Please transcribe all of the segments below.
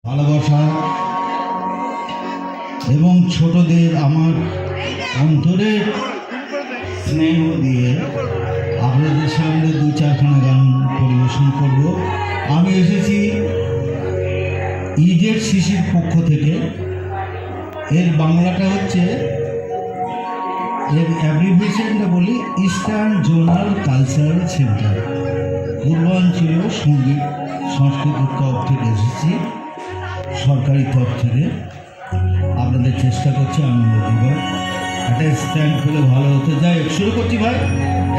ভালোবাসা এবং ছোটদের আমার অন্তরের স্নেহ দিয়ে আপনাদের সামনে দু চারখানা গান পরিবেশন করব। আমি এসেছি ঈদের শিশির পক্ষ থেকে। এর বাংলাটা হচ্ছে, এর অ্যাব্রিভিয়েশনটা বলি, ইস্টার্ন জোনাল কালচারাল সেন্টার, পূর্বাঞ্চলীয় সঙ্গীত সংস্কৃতির তরফ থেকে এসেছি, সরকারি তরফ থেকে। আপনাদের চেষ্টা করছি আনন্দ দিবার। একটা স্ট্যান্ড পেলে ভালো হতে যায়। শুরু করছি ভাই,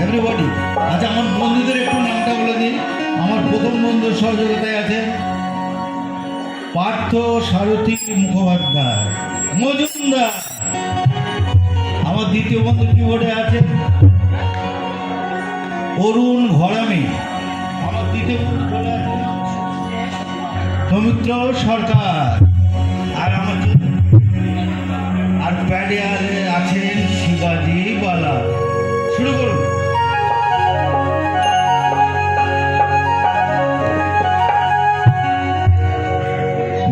এভরিবডি। আচ্ছা, আমার বন্ধুদের একটু নামটা বলে দিই। আমার প্রথম বন্ধুর সহযোগিতায় আছেন পার্থ সারথী মুখোপাধ্যায় মজুমদার। আমার দ্বিতীয় বন্ধু কিবোর্ডে আছেন অরুণ ঘরামি। আমার তৃতীয় বন্ধু চলে আছেন সৌমিত্র সরকার। আর প্যাডিয়ালে আছেন শিবাজি বালা। শুরু করুন।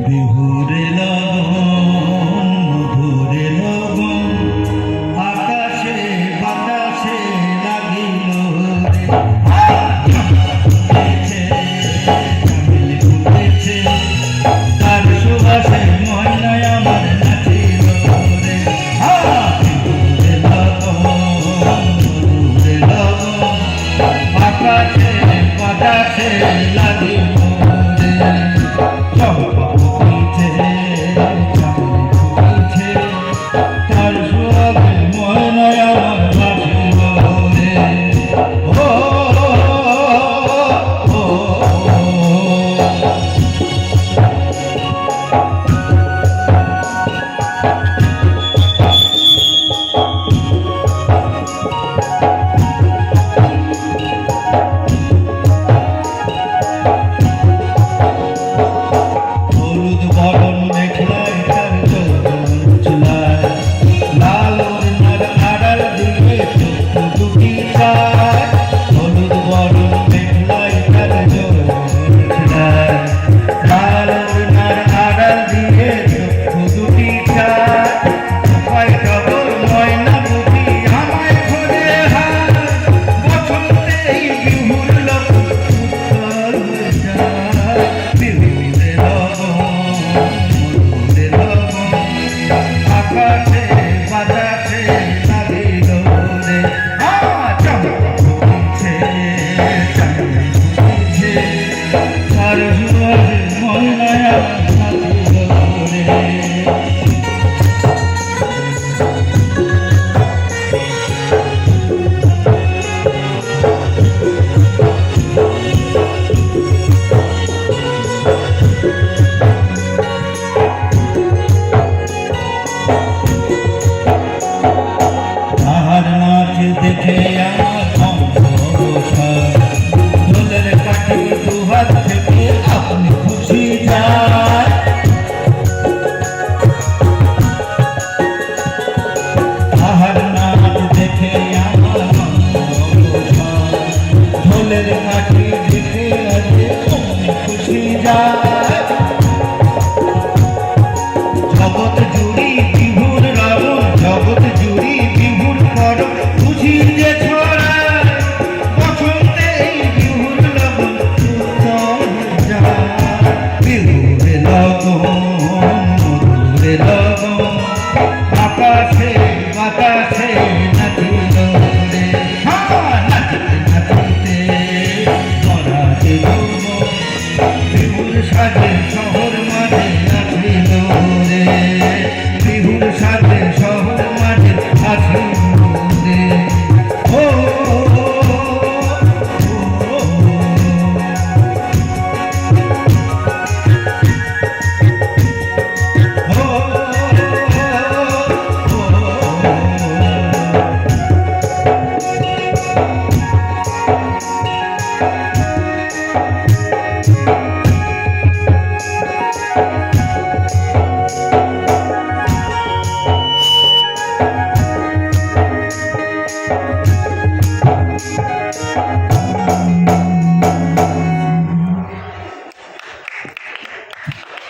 বিহুরে লগন মধুরে লগন আকাশে বাতাসে লাগিল রে, তার সুবাসে ময়নায় আমার নাচিল রে। বিহুরে লগন মধুরে লগন আকাশে বাতাসে লাগিল রে। তার সুবাসে ময়নায় আমার নাচিল রে। হলুদ বরণ মেখলায় তার যৌবন চুলায়, লাল ওড়নার আড়াল দিয়ে চক্ষু দুটি চায়। হলুদ বরণ মেখলায় তার যৌবন চুলায়, লাল ওড়নার আড়াল দিয়ে চক্ষু দুটি চায়। উপায় টগর ময়না বুঝি আমায় খোঁজে হায়, বসন্তে এই বিহুর লোক উত্তর হয়ে যায়। বিহুরে আকাশে বাতাসে লাগিল রে। চমকিছে চমকিছে তার সুবাসে ময়নায় আমার নাচিল রে। তাহার নাচ দেখে আমার অন্তর দোলের কাঠি দুহাত থেকে আপনি খুশি যায়। তাহার নাচ দেখে আমার অন্তর দোলের কাঠি দেখে আপনি খুশি যায়। জগৎ জুড়ি বিহুর রঙ, জগৎ জুড়ি বিহুর করম বুঝি যে ছড়ায়। বসন্তে এই বিহুর লগন উত্তম যায়। বিহুরে লগন মধুরে লগন আকাশে বাতাসে নাচিল রে। নাচিতে নাচিতে মরাতে যৌবন বিহুর সাজে শহর